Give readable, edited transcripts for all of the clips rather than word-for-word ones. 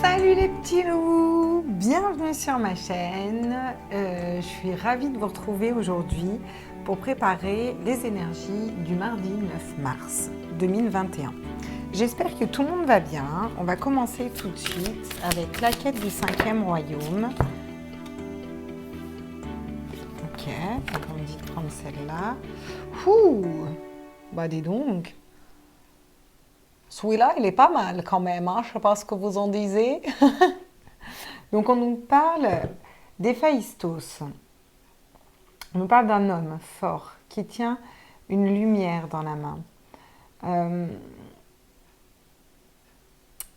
Salut les petits loups, bienvenue sur ma chaîne. Je suis ravie de vous retrouver aujourd'hui pour préparer les énergies du mardi 9 mars 2021. J'espère que tout le monde va bien. On va commencer tout de suite avec la quête du 5e royaume. Ok, donc on me dit de prendre celle-là. Ouh, bah dis donc. Celui-là, il est pas mal quand même, hein? Je ne sais pas ce que vous en disiez. Donc, on nous parle d'Héphaïstos. On nous parle d'un homme fort qui tient une lumière dans la main.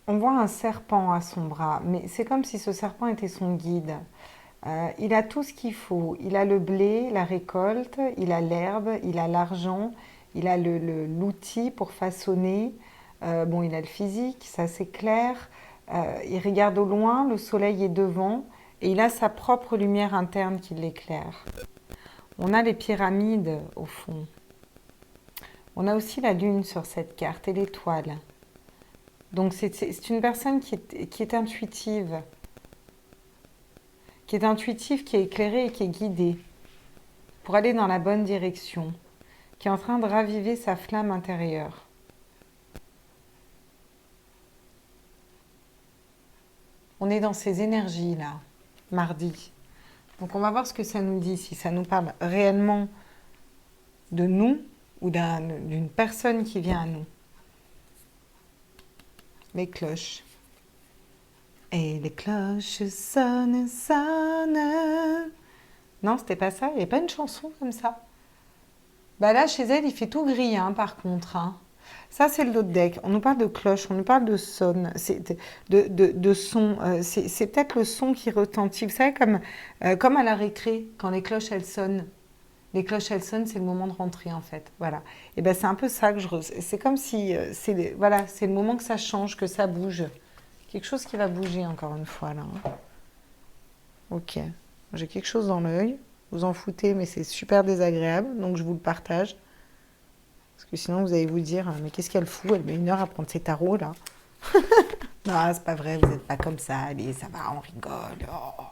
On voit un serpent à son bras, mais c'est comme si ce serpent était son guide. Il a tout ce qu'il faut. Il a le blé, la récolte, il a l'herbe, il a l'argent, il a l'outil pour façonner. Bon, il a le physique, ça c'est clair. Il regarde au loin, le soleil est devant et il a sa propre lumière interne qui l'éclaire. On a les pyramides au fond. On a aussi la lune sur cette carte et l'étoile. Donc c'est une personne qui est intuitive, qui est éclairée et qui est guidée pour aller dans la bonne direction, qui est en train de raviver sa flamme intérieure. On est dans ces énergies-là, mardi. Donc on va voir ce que ça nous dit, si ça nous parle réellement de nous ou d'une personne qui vient à nous. Les cloches. Et les cloches sonnent, sonnent. Non, c'était pas ça, il n'y a pas une chanson comme ça. Bah là, chez elle, il fait tout gris, hein, par contre. Hein. Ça, c'est l'autre deck. On nous parle de cloche, on nous parle de sonne, de son. C'est peut-être le son qui retentit. Vous savez, comme à la récré, quand les cloches, elles sonnent. Les cloches, elles sonnent, c'est le moment de rentrer, en fait. Voilà. Et ben, c'est un peu ça que c'est comme si... voilà, c'est le moment que ça change, que ça bouge. Quelque chose qui va bouger, encore une fois, là. Hein. Ok. J'ai quelque chose dans l'œil. Vous en foutez, mais c'est super désagréable. Donc, je vous le partage. Parce que sinon, vous allez vous dire, mais qu'est-ce qu'elle fout? Elle met 1 heure à prendre ses tarots, là. Non, c'est pas vrai, vous n'êtes pas comme ça. Allez, ça va, on rigole. Oh,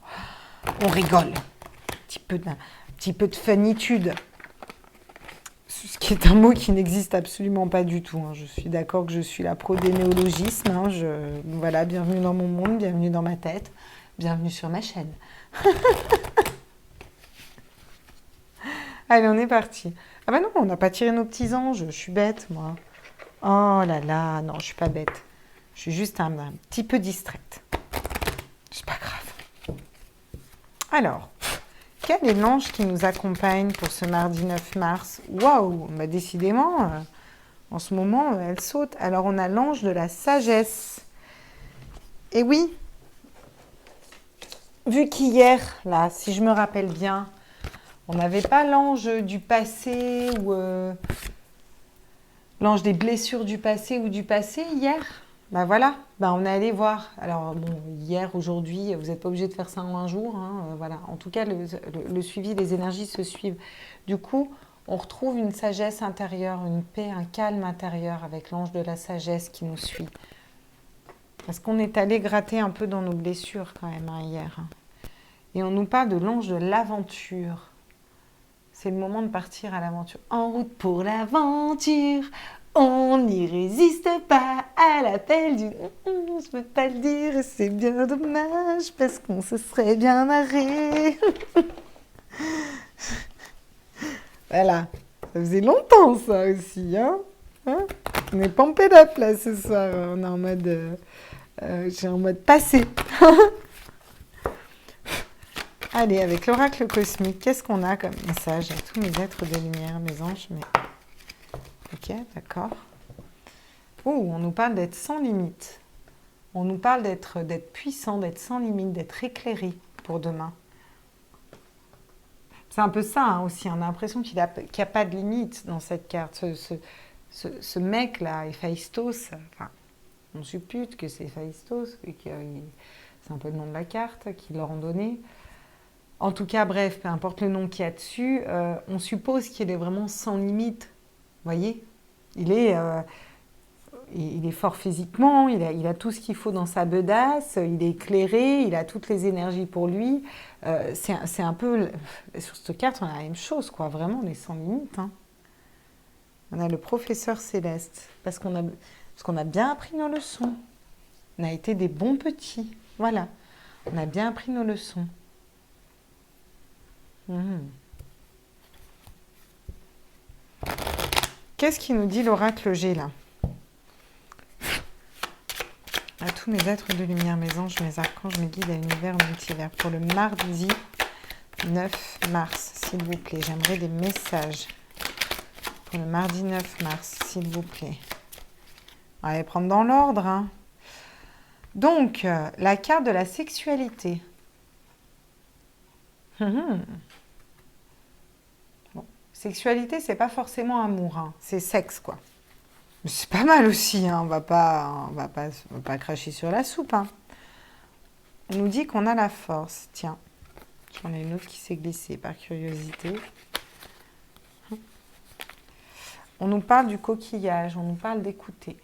on rigole. Un petit peu de funitude. Ce qui est un mot qui n'existe absolument pas du tout. Hein. Je suis d'accord que je suis la pro des néologismes. Hein. Voilà, bienvenue dans mon monde, bienvenue dans ma tête, bienvenue sur ma chaîne. Allez, on est parti. Ah bah non, on n'a pas tiré nos petits anges. Je suis bête, moi. Oh là là, non, je suis pas bête. Je suis juste un petit peu distraite. C'est pas grave. Alors, quel est l'ange qui nous accompagne pour ce mardi 9 mars? Waouh, bah décidément, en ce moment, elle saute. Alors, on a l'ange de la sagesse. Et oui, vu qu'hier, là, si je me rappelle bien, on n'avait pas l'ange du passé ou l'ange des blessures du passé ou du passé hier. Ben voilà, on est allé voir. Alors bon, hier, aujourd'hui, vous n'êtes pas obligé de faire ça en un jour. Hein, voilà. En tout cas, le suivi, les énergies se suivent. Du coup, on retrouve une sagesse intérieure, une paix, un calme intérieur avec l'ange de la sagesse qui nous suit. Parce qu'on est allé gratter un peu dans nos blessures quand même hein, hier. Hein. Et on nous parle de l'ange de l'aventure. C'est le moment de partir à l'aventure. En route pour l'aventure, on n'y résiste pas à l'appel du... Je peux pas le dire, c'est bien dommage, parce qu'on se serait bien marré. Voilà, ça faisait longtemps ça aussi. Hein, on est pumped up là ce soir, on est en mode... j'ai en mode passé. Allez, avec l'oracle cosmique, qu'est-ce qu'on a comme message à tous mes êtres de lumière, mes anges Ok, d'accord. Oh, on nous parle d'être sans limite. On nous parle d'être puissant, d'être sans limite, d'être éclairé pour demain. C'est un peu ça hein, aussi, on a l'impression qu'il n'y a pas de limite dans cette carte. Ce mec-là, Héphaïstos, enfin, on suppute que c'est Héphaïstos, c'est un peu le nom de la carte qu'ils leur ont donné. En tout cas, bref, peu importe le nom qu'il y a dessus, on suppose qu'il est vraiment sans limite. Vous voyez, il il est fort physiquement, il a tout ce qu'il faut dans sa bedace, il est éclairé, il a toutes les énergies pour lui. C'est un peu... Sur cette carte, on a la même chose, quoi. Vraiment, on est sans limite, hein. On a le professeur céleste, parce qu'on a bien appris nos leçons. On a été des bons petits. Voilà. On a bien appris nos leçons. Mhm. Qu'est-ce qui nous dit l'oracle G, là? À tous mes êtres de lumière, mes anges, mes archanges, mes guides à l'univers, au multivers. Pour le mardi 9 mars, s'il vous plaît. J'aimerais des messages. Pour le mardi 9 mars, s'il vous plaît. Allez, prendre dans l'ordre, hein. Donc, la carte de la sexualité. Bon. Sexualité, c'est pas forcément amour, hein. C'est sexe, quoi. Mais c'est pas mal aussi, hein. On va pas cracher sur la soupe, hein. On nous dit qu'on a la force. Tiens, j'en ai une autre qui s'est glissée par curiosité. On nous parle du coquillage, on nous parle d'écouter.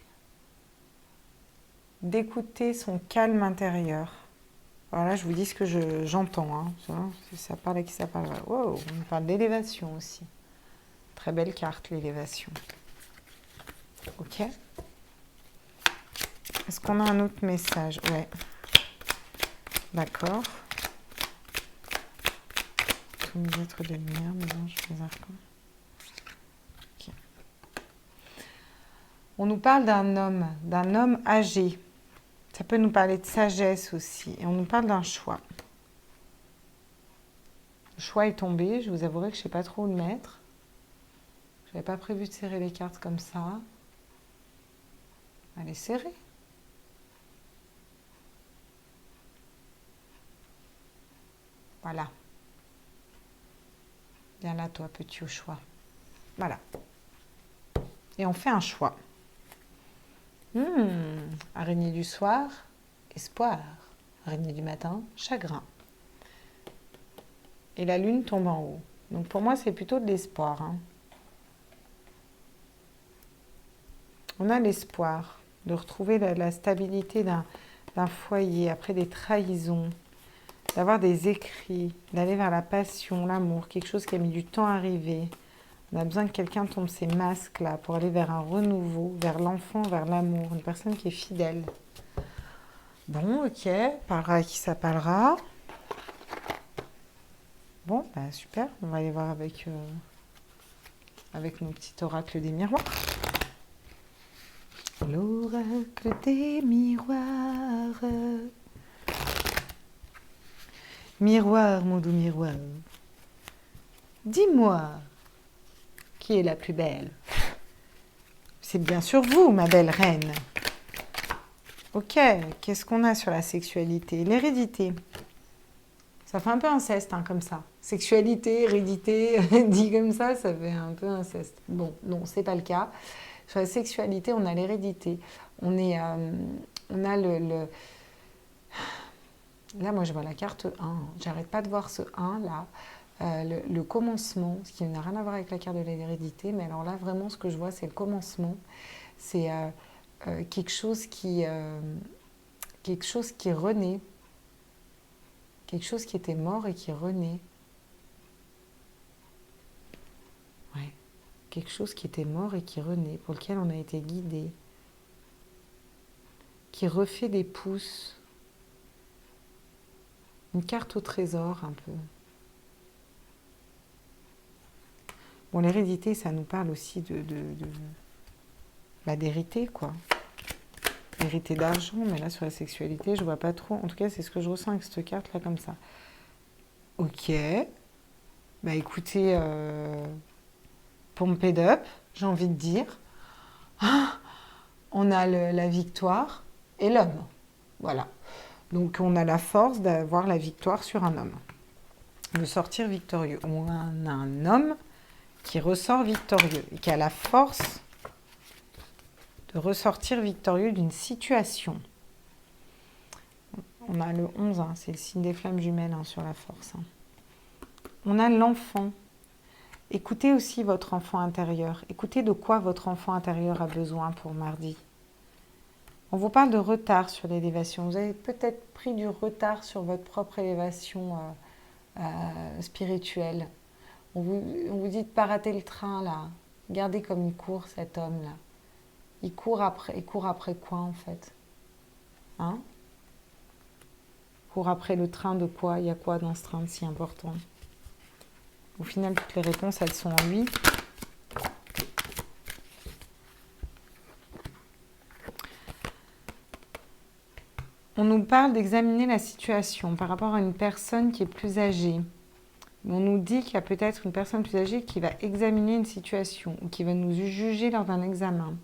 D'écouter son calme intérieur. Voilà, je vous dis ce que j'entends, hein. Ça parle à qui ça parle. Wow, on nous parle d'élévation aussi. Très belle carte, l'élévation. Ok. Est-ce qu'on a un autre message? Ouais. D'accord. Tous mes êtres de lumière, mes anges, mes archanges. Ok. On nous parle d'un homme âgé. Ça peut nous parler de sagesse aussi. Et on nous parle d'un choix. Le choix est tombé. Je vous avouerai que je ne sais pas trop où le mettre. Je n'avais pas prévu de serrer les cartes comme ça. Allez, serrer. Voilà. Viens là, toi, petit au choix. Voilà. Et on fait un choix. Araignée du soir, espoir. Araignée du matin, chagrin. Et la lune tombe en haut. Donc pour moi, c'est plutôt de l'espoir, hein. On a l'espoir de retrouver la stabilité d'un foyer après des trahisons, d'avoir des écrits, d'aller vers la passion, l'amour, quelque chose qui a mis du temps à arriver. On a besoin que quelqu'un tombe ces masques-là pour aller vers un renouveau, vers l'enfant, vers l'amour, une personne qui est fidèle. Bon, ok, parlera à qui ça parlera. Bon, bah super, on va aller voir avec nos petits oracles des miroirs. L'oracle des miroirs. Miroir, mon doux miroir. Dis-moi, qui est la plus belle? C'est bien sûr vous, ma belle reine. Ok, qu'est-ce qu'on a sur la sexualité? L'hérédité. Ça fait un peu inceste, hein, comme ça. Sexualité, hérédité, dit comme ça fait un peu inceste. Bon, non, c'est pas le cas. Sur la sexualité, on a l'hérédité. On a Là, moi, je vois la carte 1. J'arrête pas de voir ce 1, là. Le commencement, ce qui n'a rien à voir avec la carte de l'hérédité. Mais alors là, vraiment, ce que je vois, c'est le commencement. C'est quelque chose qui renaît. Quelque chose qui était mort et qui renaît. Ouais. Quelque chose qui était mort et qui renaît, pour lequel on a été guidé. Qui refait des pouces. Une carte au trésor, un peu. Bon, l'hérédité, ça nous parle aussi d'hériter, quoi. Hériter d'argent, mais là, sur la sexualité, je vois pas trop. En tout cas, c'est ce que je ressens avec cette carte-là, comme ça. Ok. Bah, écoutez, pump it up, j'ai envie de dire. Ah, on a la victoire et l'homme. Voilà. Donc, on a la force d'avoir la victoire sur un homme. De sortir victorieux. On a un homme qui ressort victorieux et qui a la force de ressortir victorieux d'une situation. On a le 11, hein, c'est le signe des flammes jumelles, hein, sur la force. Hein. On a l'enfant. Écoutez aussi votre enfant intérieur. Écoutez de quoi votre enfant intérieur a besoin pour mardi. On vous parle de retard sur l'élévation. Vous avez peut-être pris du retard sur votre propre élévation spirituelle. On vous dit de pas rater le train, là. Regardez comme il court, cet homme-là. Il court après quoi, en fait? Hein? Il court après le train de quoi? Il y a quoi dans ce train de si important? Au final, toutes les réponses, elles sont en lui. On nous parle d'examiner la situation par rapport à une personne qui est plus âgée. On nous dit qu'il y a peut-être une personne plus âgée qui va examiner une situation ou qui va nous juger lors d'un examen,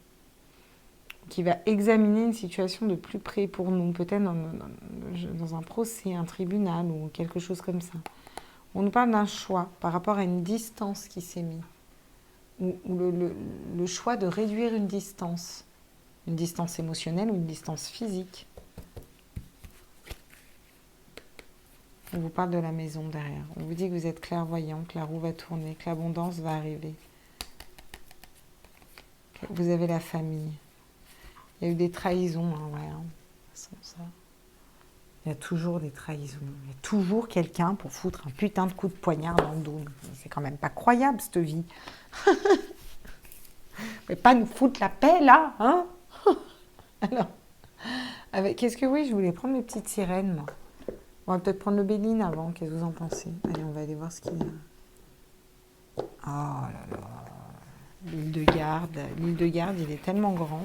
qui va examiner une situation de plus près pour nous, peut-être dans un procès, un tribunal ou quelque chose comme ça. On nous parle d'un choix par rapport à une distance qui s'est mise, ou le choix de réduire une distance émotionnelle ou une distance physique. On vous parle de la maison derrière. On vous dit que vous êtes clairvoyant, que la roue va tourner, que l'abondance va arriver. Vous avez la famille. Il y a eu des trahisons, hein, ouais. Hein. Ça. Il y a toujours des trahisons. Il y a toujours quelqu'un pour foutre un putain de coup de poignard dans le dos. C'est quand même pas croyable, cette vie. Mais pas nous foutre la paix, là, hein? Alors, qu'est-ce que oui, je voulais prendre mes petites sirènes, moi. On va peut-être prendre le Béline avant, qu'est-ce que vous en pensez? Allez, on va aller voir ce qu'il y a. Oh là là. L'île de Garde. L'île de Garde, il est tellement grand.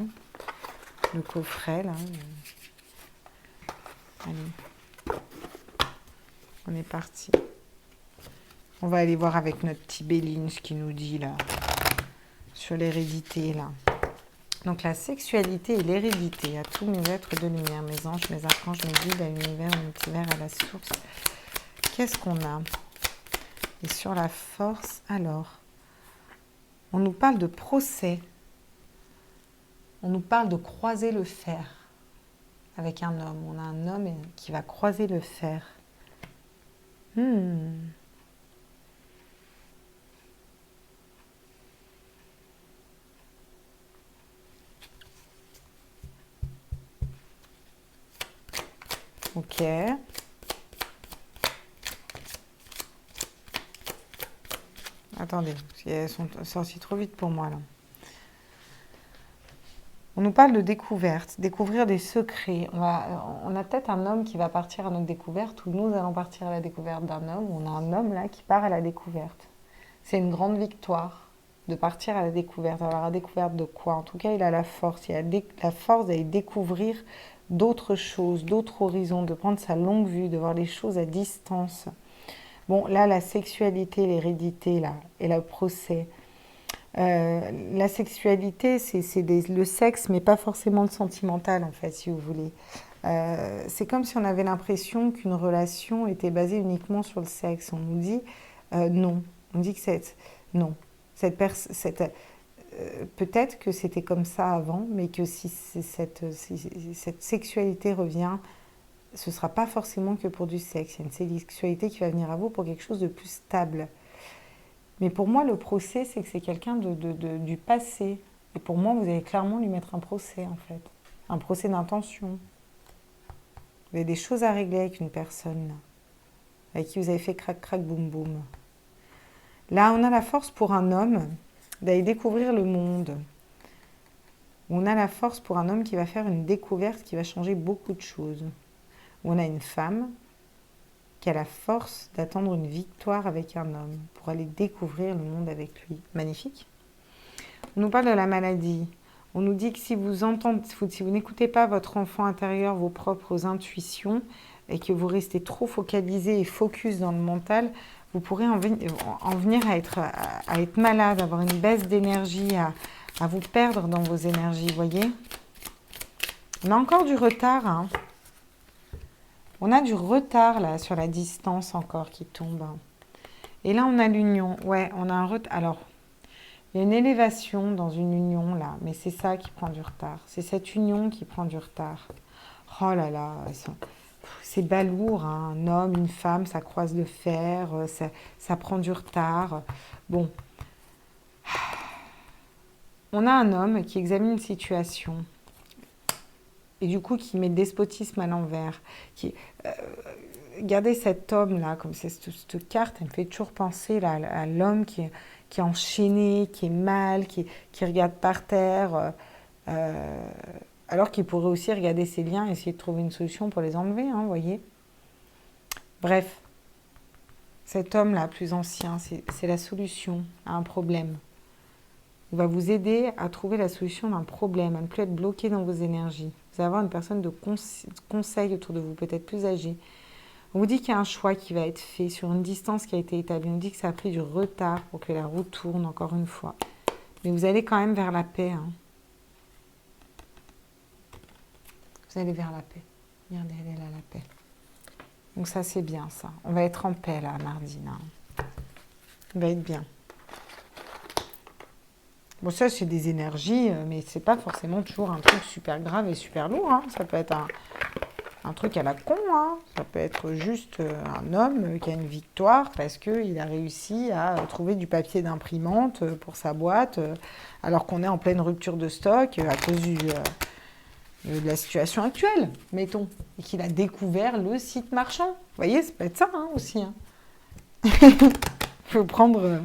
Le coffret, là. Allez. On est parti. On va aller voir avec notre petit Béline ce qu'il nous dit, là. Sur l'hérédité, là. Donc la sexualité et l'hérédité, à tous mes êtres de lumière, mes anges, mes archanges, mes guides, à l'univers, au multivers, à la source. Qu'est-ce qu'on a? Et sur la force, alors, on nous parle de procès. On nous parle de croiser le fer avec un homme. On a un homme qui va croiser le fer. Ok. Attendez, elles sont sorties trop vite pour moi là. On nous parle de découverte, découvrir des secrets. On a peut-être un homme qui va partir à notre découverte ou nous allons partir à la découverte d'un homme. On a un homme là qui part à la découverte. C'est une grande victoire de partir à la découverte. Alors, à la découverte de quoi? En tout cas, il a la force. Il a la force d'aller découvrir d'autres choses, d'autres horizons, de prendre sa longue vue, de voir les choses à distance. Bon, là, la sexualité, l'hérédité, là, et le procès. La sexualité, c'est le sexe, mais pas forcément le sentimental, en fait, si vous voulez. C'est comme si on avait l'impression qu'une relation était basée uniquement sur le sexe. On nous dit non. On dit que non. Peut-être que c'était comme ça avant, mais que si cette sexualité revient, ce ne sera pas forcément que pour du sexe. Il y a une sexualité qui va venir à vous pour quelque chose de plus stable. Mais pour moi, le procès, c'est que c'est quelqu'un du passé. Et pour moi, vous allez clairement lui mettre un procès, en fait. Un procès d'intention. Vous avez des choses à régler avec une personne, là, avec qui vous avez fait crac, crac, boum, boum. Là, on a la force pour un homme d'aller découvrir le monde. On a la force pour un homme qui va faire une découverte qui va changer beaucoup de choses. On a une femme qui a la force d'attendre une victoire avec un homme pour aller découvrir le monde avec lui. Magnifique. On nous parle de la maladie. On nous dit que si vous n'écoutez pas votre enfant intérieur, vos propres intuitions, et que vous restez trop focalisé et focus dans le mental, vous pourrez en venir à être malade, avoir une baisse d'énergie, à vous perdre dans vos énergies, vous voyez? On a encore du retard, hein. On a du retard là sur la distance encore qui tombe. Et là, on a l'union. Ouais, on a un retard. Alors, il y a une élévation dans une union là, mais c'est ça qui prend du retard. C'est cette union qui prend du retard. Oh là là, c'est balourd, hein. Un homme, une femme, ça croise le fer, ça prend du retard. Bon. On a un homme qui examine une situation. et du coup qui met le despotisme à l'envers. Regardez cet homme-là, comme c'est cette carte, elle me fait toujours penser là, à l'homme qui est enchaîné, qui est mal, qui regarde par terre, alors qu'il pourrait aussi regarder ses liens et essayer de trouver une solution pour les enlever, hein, vous voyez. Bref, cet homme-là, plus ancien, c'est la solution à un problème. Il va vous aider à trouver la solution d'un problème, à ne plus être bloqué dans vos énergies. Vous allez avoir une personne de conseil autour de vous, peut-être plus âgée. On vous dit qu'il y a un choix qui va être fait sur une distance qui a été établie. On dit que ça a pris du retard pour que la roue tourne, encore une fois. Mais vous allez quand même vers la paix. Hein. Vous allez vers la paix. Regardez, elle est là, la paix. Donc ça, c'est bien, ça. On va être en paix, là, mardi. Là. On va être bien. Bon, ça, c'est des énergies, mais c'est pas forcément toujours un truc super grave et super lourd. Hein. Ça peut être un truc à la con. Hein. Ça peut être juste un homme qui a une victoire parce qu'il a réussi à trouver du papier d'imprimante pour sa boîte, alors qu'on est en pleine rupture de stock à cause de la situation actuelle, mettons. Et qu'il a découvert le site marchand. Vous voyez, ça peut être ça hein, aussi. Hein. Il faut prendre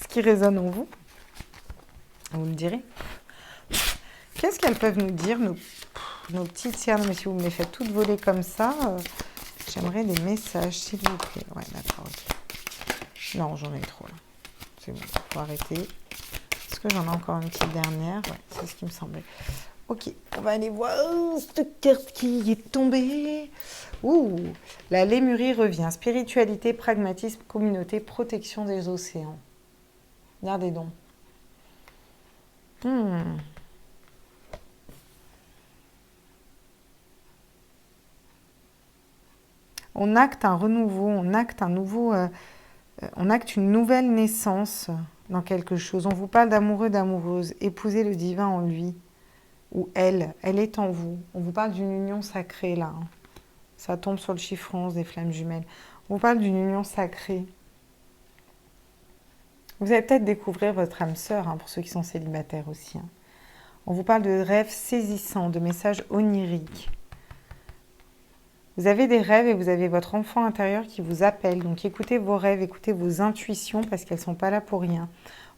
ce qui résonne en vous. Vous me direz. Qu'est-ce qu'elles peuvent nous dire, nos petites cernes? Mais si vous me les faites toutes voler comme ça, j'aimerais des messages, s'il vous plaît. Ouais, d'accord, ok. Non, j'en ai trop, là. C'est bon, il faut arrêter. Est-ce que j'en ai encore une petite dernière? Ouais, c'est ce qui me semblait. Ok, on va aller voir cette carte qui est tombée. Ouh, la lémurie revient. Spiritualité, pragmatisme, communauté, protection des océans. Regardez donc. On acte un renouveau, on acte un nouveau, on acte une nouvelle naissance dans quelque chose. On vous parle d'amoureux, d'amoureuse. Épousez le divin en lui ou elle est en vous. On vous parle d'une union sacrée là. Hein. Ça tombe sur le chiffre 11 des flammes jumelles. On vous parle d'une union sacrée. Vous allez peut-être découvrir votre âme sœur, hein, pour ceux qui sont célibataires aussi. Hein. On vous parle de rêves saisissants, de messages oniriques. Vous avez des rêves et vous avez votre enfant intérieur qui vous appelle. Donc écoutez vos rêves, écoutez vos intuitions parce qu'elles ne sont pas là pour rien.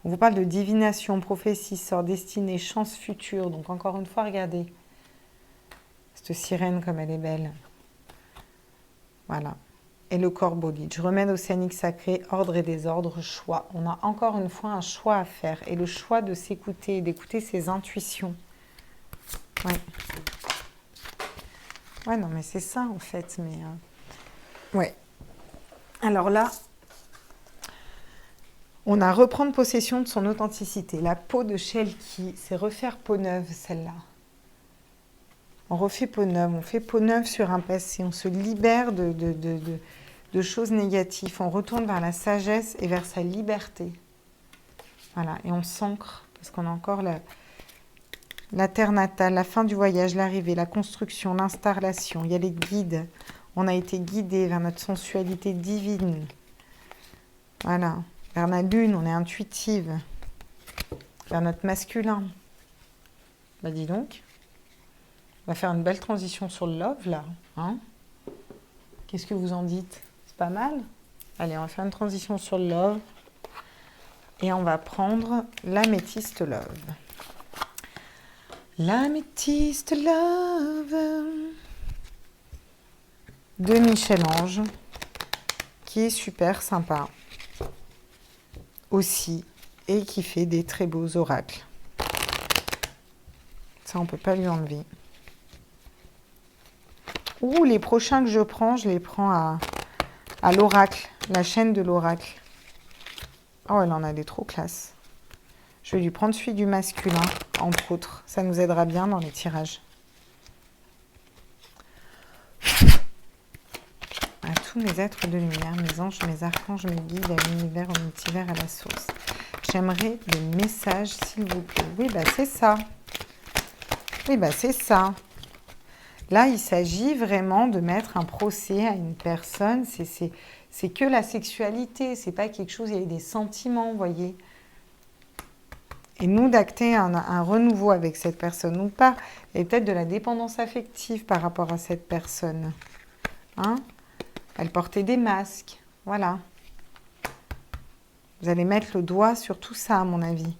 On vous parle de divination, prophétie, sort, destinée, chance future. Donc encore une fois, regardez. Cette sirène comme elle est belle. Voilà. Et le corbeau dit, remède océanique sacré, ordre et désordre, choix. On a encore une fois un choix à faire. Et le choix de s'écouter, d'écouter ses intuitions. Ouais. Ouais, non, mais c'est ça en fait. Mais ouais. Alors là, on a reprendre possession de son authenticité. La peau de Shelky, c'est refaire peau neuve, celle-là. On refait peau neuve, on fait peau neuve sur un passé. On se libère de choses négatives. On retourne vers la sagesse et vers sa liberté. Voilà, et on s'ancre, parce qu'on a encore la terre natale, la fin du voyage, l'arrivée, la construction, l'installation. Il y a les guides. On a été guidés vers notre sensualité divine. Voilà, vers la lune, on est intuitive. Vers notre masculin. Bah dis donc, on va faire une belle transition sur le love, là. Hein? Qu'est-ce que vous en dites? C'est pas mal? Allez, on va faire une transition sur le love. Et on va prendre l'améthyste love. L'améthyste love de Michel-Ange, qui est super sympa aussi, et qui fait des très beaux oracles. Ça, on ne peut pas lui enlever. Ouh, les prochains que je prends, je les prends à l'oracle, la chaîne de l'oracle. Oh, elle en a des trop classe. Je vais lui prendre celui du masculin, entre autres. Ça nous aidera bien dans les tirages. À tous mes êtres de lumière, mes anges, mes archanges, mes guides, à l'univers, au multivers, à la source. J'aimerais des messages, s'il vous plaît. Oui, bah c'est ça. Oui, bah c'est ça. Là, il s'agit vraiment de mettre un procès à une personne. C'est que la sexualité. C'est pas quelque chose, il y a des sentiments, vous voyez. Et nous, d'acter un renouveau avec cette personne ou pas, et peut-être de la dépendance affective par rapport à cette personne. Hein? Elle portait des masques, voilà. Vous allez mettre le doigt sur tout ça, à mon avis.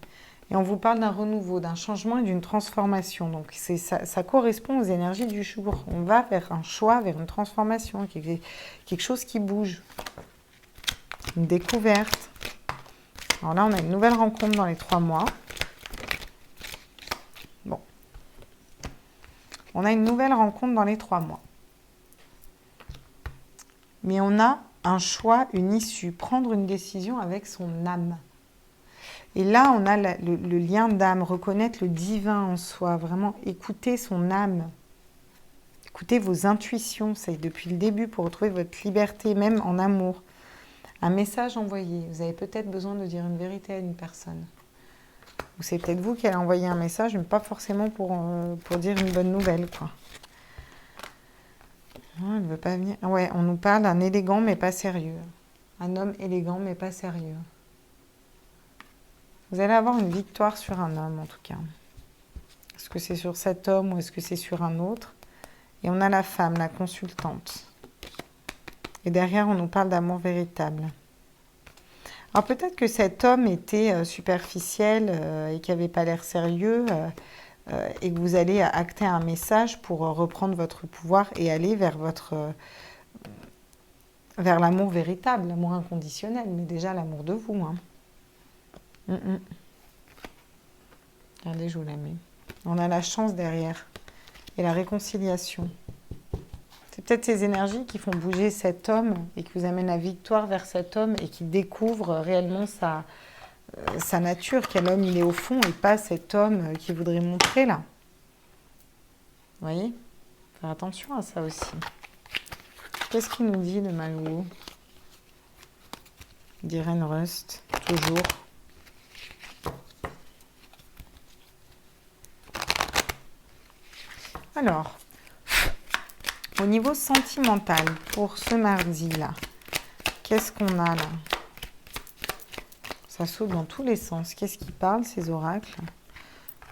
Et on vous parle d'un renouveau, d'un changement et d'une transformation. Donc, ça correspond aux énergies du jour. On va vers un choix, vers une transformation, quelque chose qui bouge. Une découverte. Alors là, on a une nouvelle rencontre dans les 3 mois. Bon. On a une nouvelle rencontre dans les 3 mois. Mais on a un choix, une issue. Prendre une décision avec son âme. Et là, on a le lien d'âme, reconnaître le divin en soi, vraiment écouter son âme, écouter vos intuitions, c'est depuis le début pour retrouver votre liberté, même en amour. Un message envoyé, vous avez peut-être besoin de dire une vérité à une personne. Ou c'est peut-être vous qui allez envoyer un message, mais pas forcément pour dire une bonne nouvelle, quoi. Non, elle ne veut pas venir. Ouais, on nous parle d'un élégant mais pas sérieux. Un homme élégant mais pas sérieux. Vous allez avoir une victoire sur un homme, en tout cas. Est-ce que c'est sur cet homme ou est-ce que c'est sur un autre? Et on a la femme, la consultante. Et derrière, on nous parle d'amour véritable. Alors peut-être que cet homme était superficiel et qui n'avait pas l'air sérieux et que vous allez acter un message pour reprendre votre pouvoir et aller vers vers l'amour véritable, l'amour inconditionnel, mais déjà l'amour de vous. Hein. Regardez, je vous la mets. On a la chance derrière et la réconciliation. C'est peut-être ces énergies qui font bouger cet homme et qui vous amènent la victoire vers cet homme et qui découvre réellement sa nature, quel homme il est au fond et pas cet homme qui voudrait montrer là. Vous voyez? Faire attention à ça aussi. Qu'est-ce qu'il nous dit le Malou? D'Irène Rust, toujours. Alors, au niveau sentimental, pour ce mardi-là, qu'est-ce qu'on a là? Ça saute dans tous les sens. Qu'est-ce qui parle, ces oracles?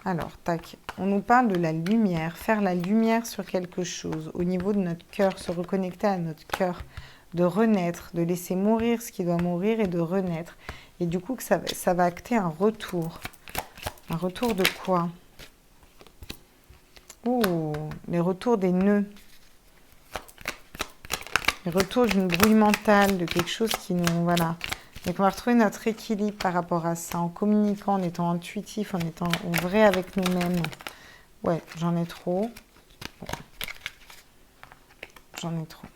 Alors, tac, on nous parle de la lumière, faire la lumière sur quelque chose, au niveau de notre cœur, se reconnecter à notre cœur, de renaître, de laisser mourir ce qui doit mourir et de renaître. Et du coup, que ça va acter un retour. Un retour de quoi? Oh, les retours des nœuds. Les retours d'une brouille mentale, de quelque chose qui nous... Voilà. Donc on va retrouver notre équilibre par rapport à ça, en communiquant, en étant intuitif, en étant vrai avec nous-mêmes. Ouais, j'en ai trop. Bon. J'en ai trop.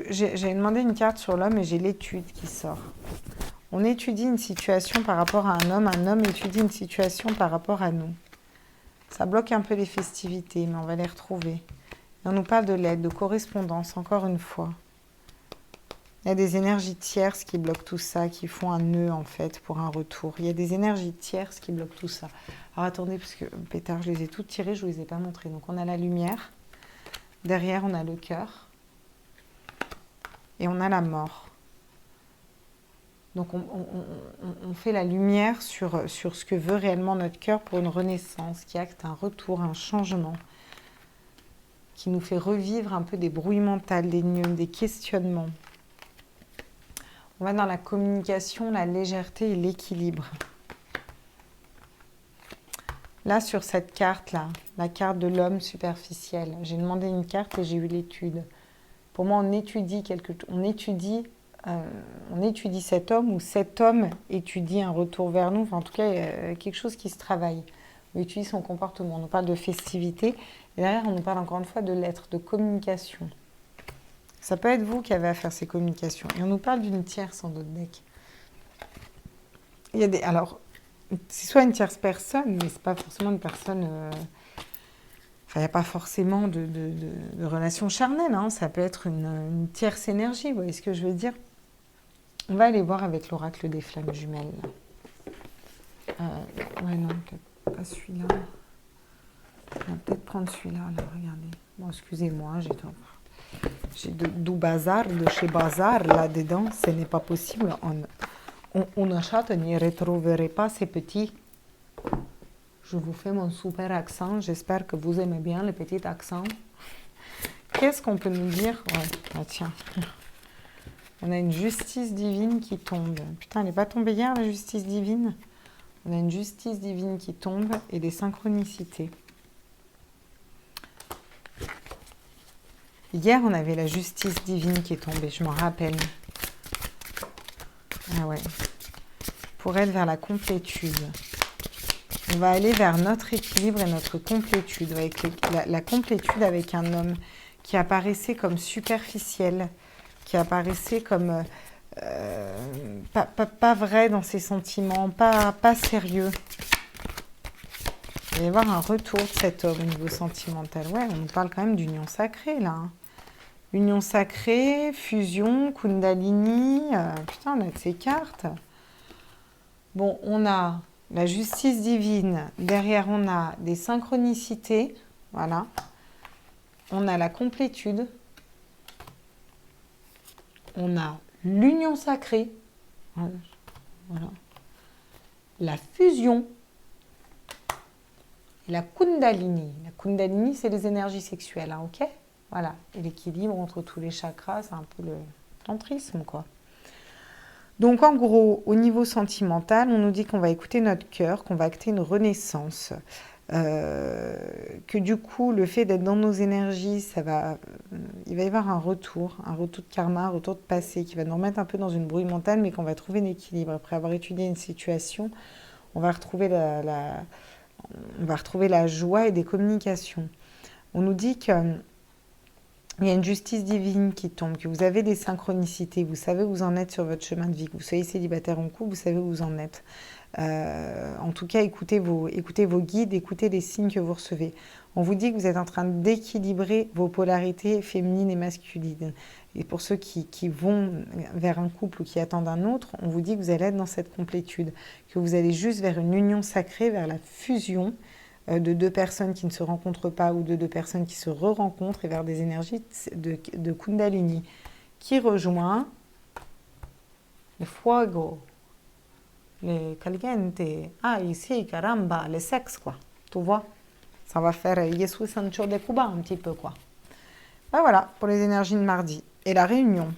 J'ai demandé une carte sur l'homme et j'ai l'étude qui sort. On étudie une situation par rapport à un homme étudie une situation par rapport à nous. Ça bloque un peu les festivités, mais on va les retrouver. Et on nous parle de l'aide, de correspondance, encore une fois. Il y a des énergies tierces qui bloquent tout ça, qui font un nœud, en fait, pour un retour. Il y a des énergies tierces qui bloquent tout ça. Alors, attendez, parce que, pétard, je les ai toutes tirées, je ne vous les ai pas montrées. Donc, on a la lumière. Derrière, on a le cœur. Et on a la mort. Donc, on fait la lumière sur ce que veut réellement notre cœur pour une renaissance, qui acte un retour, un changement, qui nous fait revivre un peu des brouilles mentales, des nœuds, des questionnements. On va dans la communication, la légèreté et l'équilibre. Là, sur cette carte-là, la carte de l'homme superficiel, j'ai demandé une carte et j'ai eu l'étude. Pour moi, on étudie cet homme ou cet homme étudie un retour vers nous. Enfin, en tout cas, il y a quelque chose qui se travaille. On étudie son comportement. On nous parle de festivité. Et derrière, on nous parle encore une fois de l'être, de communication. Ça peut être vous qui avez à faire ces communications. Et on nous parle d'une tierce en d'autres decks. Alors, c'est soit une tierce personne, mais ce n'est pas forcément une personne... Enfin, il n'y a pas forcément de relation charnelle. Hein. Ça peut être une tierce énergie. Vous voyez ce que je veux dire? On va aller voir avec l'oracle des flammes jumelles. Ouais, non, peut-être pas celui-là. On va peut-être prendre celui-là, là, regardez. Bon, excusez-moi, j'ai tort. J'ai du bazar de chez Bazar là-dedans. Ce n'est pas possible. On achète, n'y retrouverez pas ces petits. Je vous fais mon super accent. J'espère que vous aimez bien les petits accents. Qu'est-ce qu'on peut nous dire? Ouais, ah, tiens. On a une justice divine qui tombe. Putain, elle n'est pas tombée hier, la justice divine? On a une justice divine qui tombe et des synchronicités. Hier, on avait la justice divine qui est tombée, je m'en rappelle. Ah ouais. Pour être vers la complétude. On va aller vers notre équilibre et notre complétude. Avec la complétude avec un homme qui apparaissait comme superficiel, qui apparaissait comme pas vrai dans ses sentiments, pas sérieux. Il va y avoir un retour de cet homme au niveau sentimental. Ouais, on parle quand même d'union sacrée, là. Union sacrée, fusion, kundalini. Putain, on a de ces cartes. Bon, on a la justice divine. Derrière, on a des synchronicités. Voilà. On a la complétude. On a l'union sacrée. Voilà. La fusion. La kundalini. La kundalini, c'est les énergies sexuelles, hein, ok? Voilà. Et l'équilibre entre tous les chakras, c'est un peu le tantrisme, quoi. Donc, en gros, au niveau sentimental, on nous dit qu'on va écouter notre cœur, qu'on va acter une renaissance. Que du coup, le fait d'être dans nos énergies, il va y avoir un retour de karma, un retour de passé qui va nous remettre un peu dans une brouille mentale, mais qu'on va trouver un équilibre. Après avoir étudié une situation, on va retrouver la joie et des communications. On nous dit qu'il y a une justice divine qui tombe, que vous avez des synchronicités, vous savez où vous en êtes sur votre chemin de vie, que vous soyez célibataire en couple, vous savez où vous en êtes. En tout cas, écoutez vos guides, écoutez les signes que vous recevez. On vous dit que vous êtes en train d'équilibrer vos polarités féminines et masculines. Et pour ceux qui vont vers un couple ou qui attendent un autre, on vous dit que vous allez être dans cette complétude, que vous allez juste vers une union sacrée, vers la fusion de deux personnes qui ne se rencontrent pas ou de deux personnes qui se re-rencontrent et vers des énergies de Kundalini qui rejoint le fuego. Les caliente, ici, caramba, le sexe, quoi. Tu vois? Ça va faire Jesus Sancho de Cuba, un petit peu, quoi. Ben voilà, pour les énergies de mardi. Et la réunion.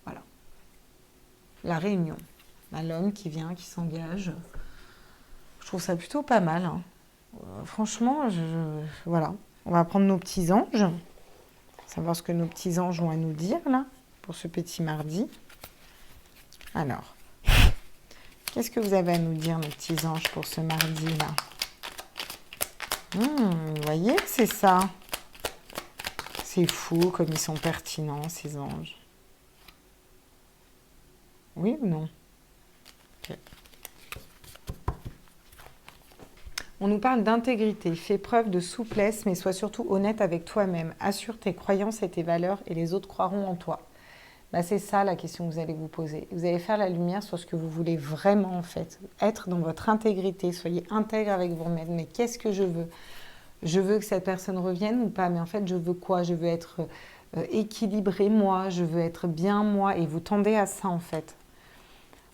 Voilà. La réunion. L'homme qui vient, qui s'engage. Je trouve ça plutôt pas mal. Hein. Franchement, voilà. On va prendre nos petits anges. Savoir ce que nos petits anges ont à nous dire, là, pour ce petit mardi. Alors, qu'est-ce que vous avez à nous dire, nos petits anges, pour ce mardi-là? Vous voyez, c'est ça. C'est fou comme ils sont pertinents, ces anges. Oui ou non? Okay. On nous parle d'intégrité. Fais preuve de souplesse, mais sois surtout honnête avec toi-même. Assure tes croyances et tes valeurs et les autres croiront en toi. Bah, c'est ça la question que vous allez vous poser. Vous allez faire la lumière sur ce que vous voulez vraiment en fait. Être dans votre intégrité, soyez intègre avec vous-même. Mais qu'est-ce que je veux? Je veux que cette personne revienne ou pas? Mais en fait, je veux quoi? Je veux être équilibrée moi, je veux être bien moi. Et vous tendez à ça en fait.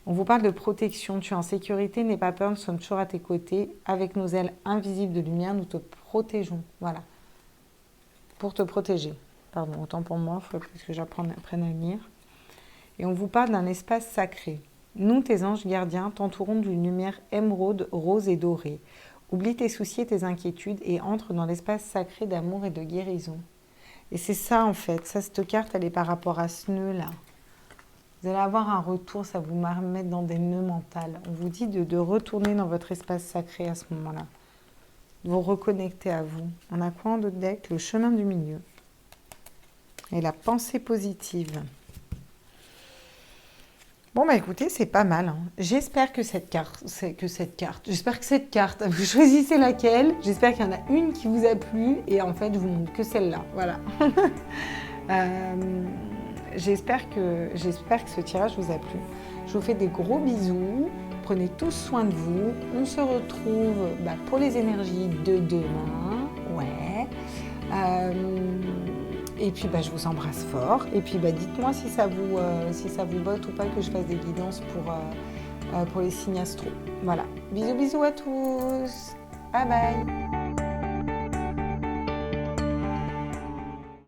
On vous parle de protection. Tu es en sécurité, n'aie pas peur, nous sommes toujours à tes côtés. Avec nos ailes invisibles de lumière, nous te protégeons. Voilà. Pour te protéger. Pardon, autant pour moi, il faut que j'apprenne à lire. Et on vous parle d'un espace sacré. Nous, tes anges gardiens, t'entourons d'une lumière émeraude, rose et dorée. Oublie tes soucis et tes inquiétudes et entre dans l'espace sacré d'amour et de guérison. Et c'est ça, en fait. Ça, cette carte, elle est par rapport à ce nœud-là. Vous allez avoir un retour, ça vous mettre dans des nœuds mentaux. On vous dit de retourner dans votre espace sacré à ce moment-là. De vous reconnecter à vous. On a quoi en d'autres deck? Le chemin du milieu. Et la pensée positive. Bon, bah écoutez, c'est pas mal. Hein. J'espère que cette carte, vous choisissez laquelle. J'espère qu'il y en a une qui vous a plu. Et en fait, je vous montre que celle-là. Voilà. J'espère que ce tirage vous a plu. Je vous fais des gros bisous. Prenez tous soin de vous. On se retrouve pour les énergies de demain. Ouais. Et puis, bah, je vous embrasse fort. Et puis, bah, dites-moi si ça vous botte ou pas que je fasse des guidances pour les signes astro. Voilà. Bisous, bisous à tous. Bye bye.